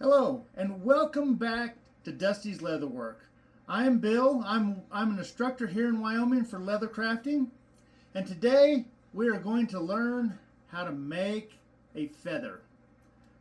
Hello and welcome back to Dusty's Leatherwork. I'm Bill. I'm an instructor here in Wyoming for leather crafting, and today we are going to learn how to make a feather.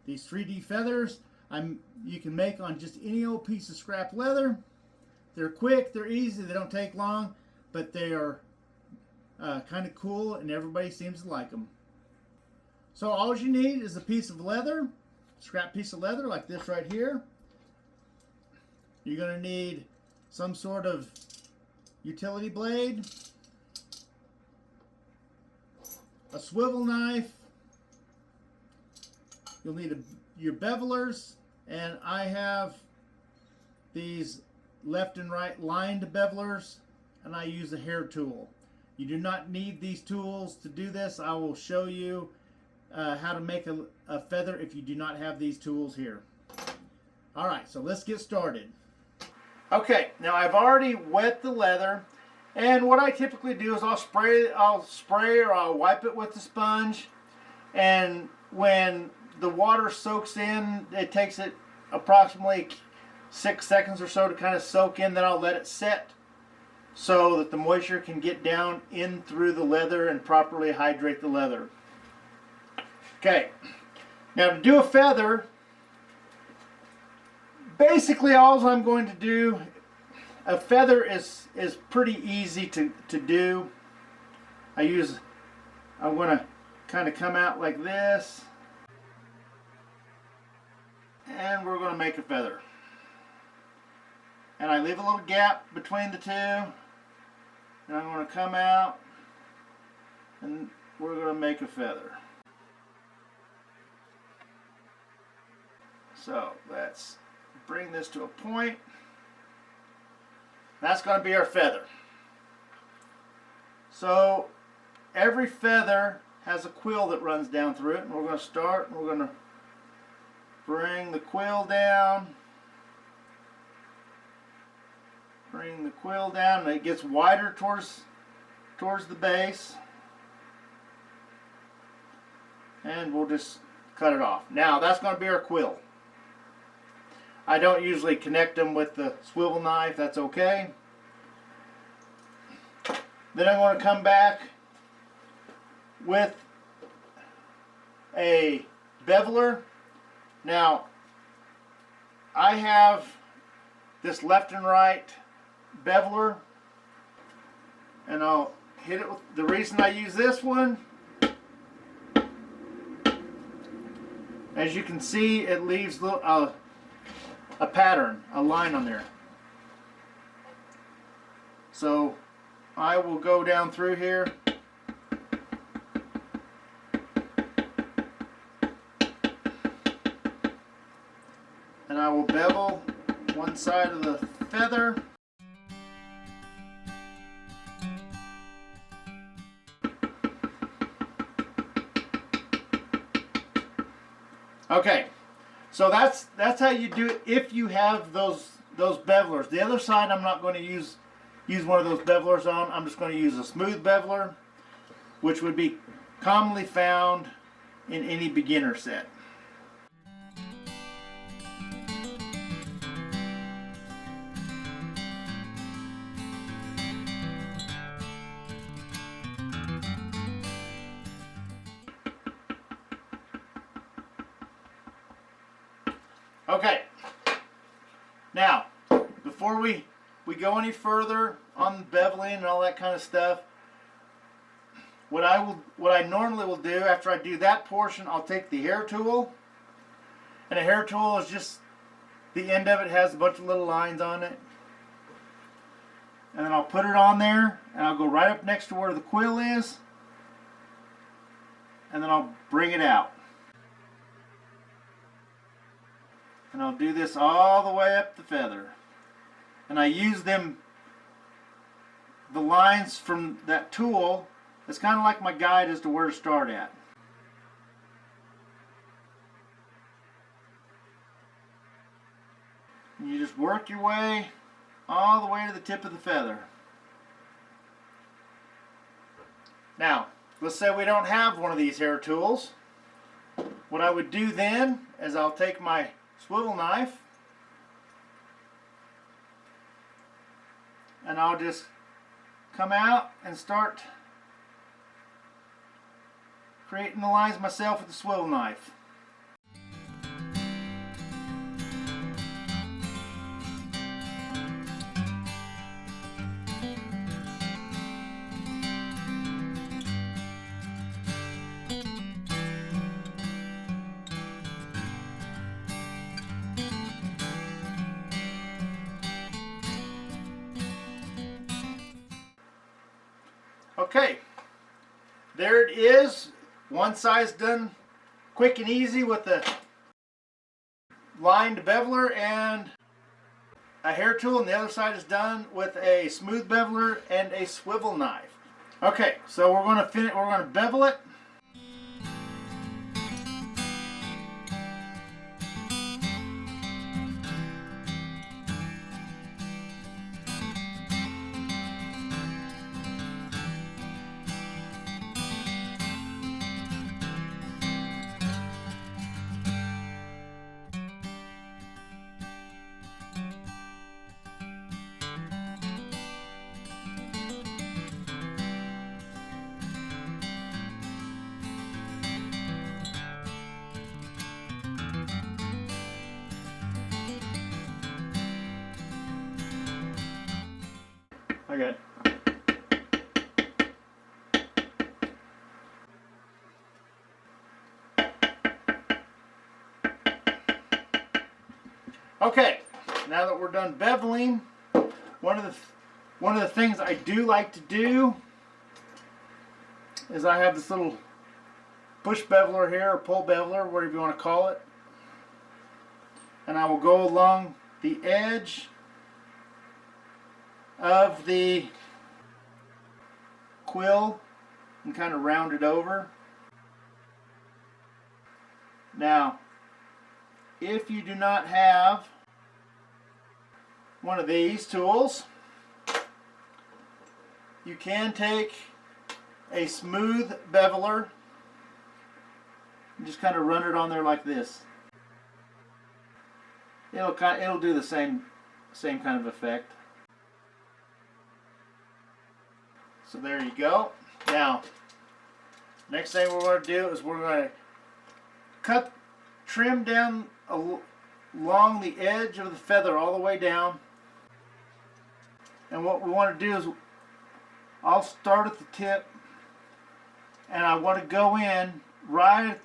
These 3D feathers you can make on just any old piece of scrap leather. They're quick, they're easy, they don't take long, but they are kind of cool and everybody seems to like them. So all you need is a piece of leather, scrap piece of leather like this right here. You're going to need some sort of utility blade, a swivel knife. You'll need your bevelers, and I have these left and right lined bevelers, and I use a hair tool. You do not need these tools to do this. I will show you how to make a feather if you do not have these tools here. Alright, so let's get started. Okay, now I've already wet the leather, and what I typically do is I'll spray or I'll wipe it with the sponge, and when the water soaks in, it takes it approximately 6 seconds or so to kind of soak in, then I'll let it set so that the moisture can get down in through the leather and properly hydrate the leather. Okay, now to do a feather, basically all I'm going to do, a feather is pretty easy to do. I'm going to kind of come out like this, and we're going to make a feather. And I leave a little gap between the two, and I'm going to come out, and we're going to make a feather. So let's bring this to a point. That's going to be our feather. So every feather has a quill that runs down through it, and we're going to start and we're going to bring the quill down. Bring the quill down, and it gets wider towards the base. And we'll just cut it off. Now that's going to be our quill. I don't usually connect them with the swivel knife, that's okay. Then I'm going to come back with a beveler. Now, I have this left and right beveler, and I'll hit it with, the reason I use this one, as you can see, it leaves little, a pattern, a line on there. So I will go down through here, and I will bevel one side of the feather. Okay. So that's how you do it if you have those bevelers. The other side I'm not going to use one of those bevelers on. I'm just going to use a smooth beveler, which would be commonly found in any beginner set. Okay, now before we go any further on beveling and all that kind of stuff, what I normally will do after I do that portion, I'll take the hair tool, and a hair tool is just, the end of it has a bunch of little lines on it, and then I'll put it on there, and I'll go right up next to where the quill is, and then I'll bring it out. And I'll do this all the way up the feather. And I use the lines from that tool as kind of like my guide as to where to start at. And you just work your way all the way to the tip of the feather. Now, let's say we don't have one of these hair tools. What I would do then is I'll take my swivel knife, and I'll just come out and start creating the lines myself with the swivel knife. Okay, there it is. One side's done quick and easy with the lined beveler and a hair tool, and the other side is done with a smooth beveler and a swivel knife. Okay, so we're going to finish. We're going to bevel it. Okay. Okay, now that we're done beveling, one of the things I do like to do is I have this little push beveler here, or pull beveler, whatever you want to call it, and I will go along the edge of the quill and kind of round it over. Now, if you do not have one of these tools, you can take a smooth beveler and just kind of run it on there like this. It'll do the same kind of effect. So there you go. Now, next thing we're going to do is we're going to trim down along the edge of the feather all the way down. And what we want to do is, I'll start at the tip, and I want to go in right at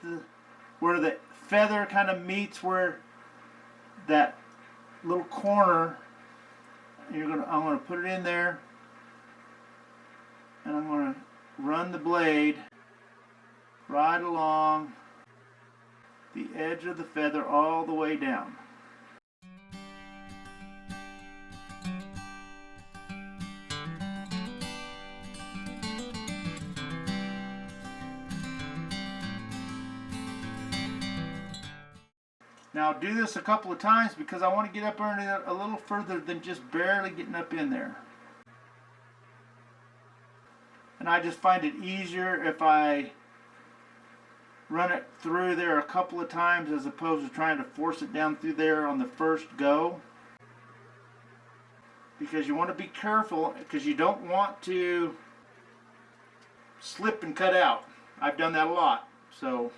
where the feather kind of meets where that little corner. I'm going to put it in there. And I'm going to run the blade right along the edge of the feather all the way down. Now do this a couple of times because I want to get up under it a little further than just barely getting up in there. And I just find it easier if I run it through there a couple of times as opposed to trying to force it down through there on the first go. Because you want to be careful, because you don't want to slip and cut out. I've done that a lot. So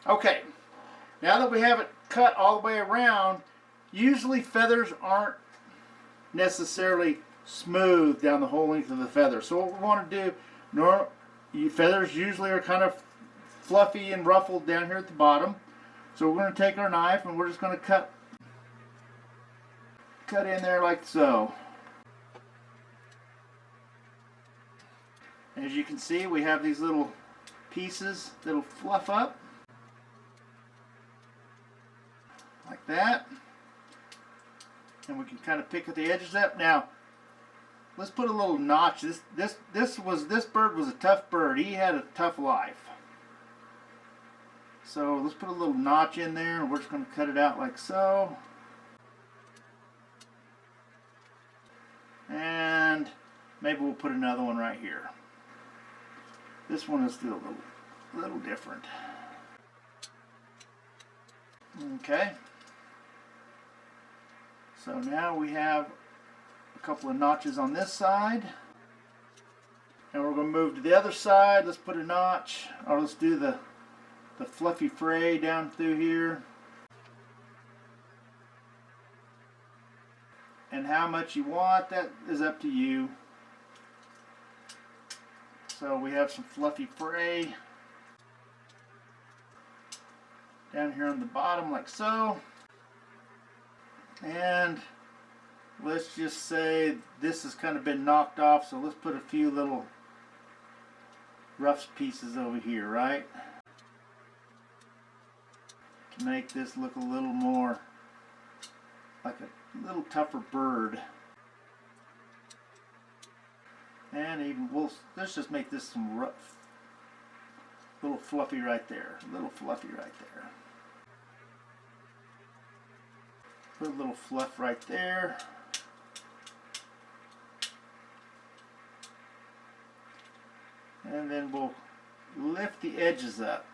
okay, now that we have it cut all the way around, usually feathers aren't necessarily smooth down the whole length of the feather. So what we want to do, feathers usually are kind of fluffy and ruffled down here at the bottom. So we're going to take our knife and we're just going to cut cut in there like so. As you can see, we have these little pieces that'll fluff up like that, and we can kind of pick at the edges up. Now let's put a little notch. This bird was a tough bird. He had a tough life. So let's put a little notch in there, and we're just going to cut it out like so. And maybe we'll put another one right here. This one is still a little different. Okay. So now we have a couple of notches on this side. And we're going to move to the other side. Let's put a notch, or let's do the fluffy fray down through here. And how much you want, that is up to you. So we have some fluffy fray down here on the bottom like so. And let's just say this has kind of been knocked off, so let's put a few little rough pieces over here, right? To make this look a little more like a little tougher bird. And even let's just make this some rough, little fluffy right there, a little fluffy right there. Put a little fluff right there. And then we'll lift the edges up.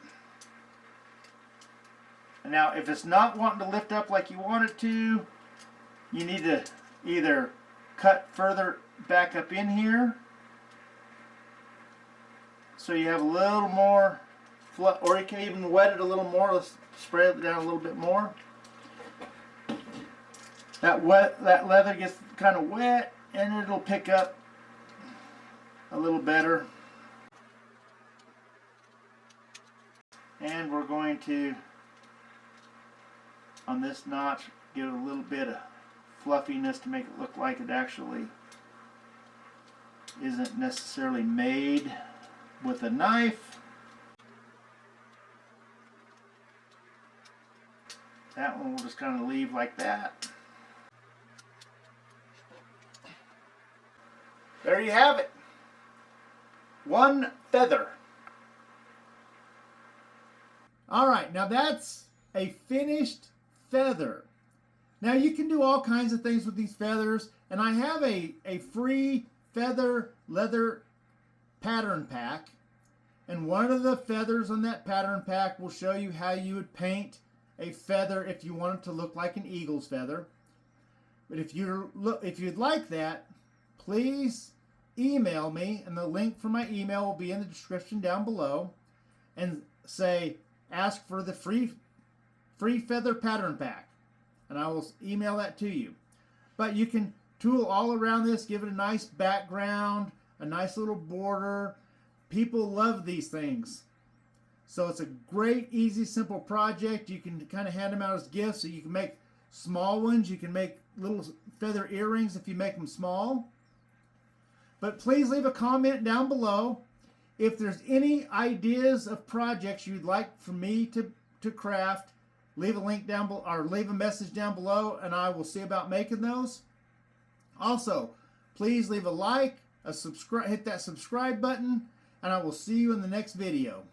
And now if it's not wanting to lift up like you want it to, you need to either cut further back up in here so you have a little more fluff, or you can even wet it a little more. Let's spray it down a little bit more. That leather gets kind of wet, and it'll pick up a little better. And we're going to, on this notch, give it a little bit of fluffiness to make it look like it actually isn't necessarily made with a knife. That one we'll just kind of leave like that. There you have it. One feather. Alright, now that's a finished feather. Now you can do all kinds of things with these feathers, and I have a free feather leather pattern pack, and one of the feathers on that pattern pack will show you how you would paint a feather if you want it to look like an eagle's feather. But if you'd like that, please email me, and the link for my email will be in the description down below, and say ask for the free feather pattern pack, and I will email that to you. But you can tool all around this, give it a nice background, a nice little border. People love these things. So it's a great, easy, simple project. You can kind of hand them out as gifts. So you can make small ones. You can make little feather earrings if you make them small. But please leave a comment down below. If there's any ideas of projects you'd like for me to craft, leave a link down below, or leave a message down below, and I will see about making those. Also, please leave a like, hit that subscribe button, and I will see you in the next video.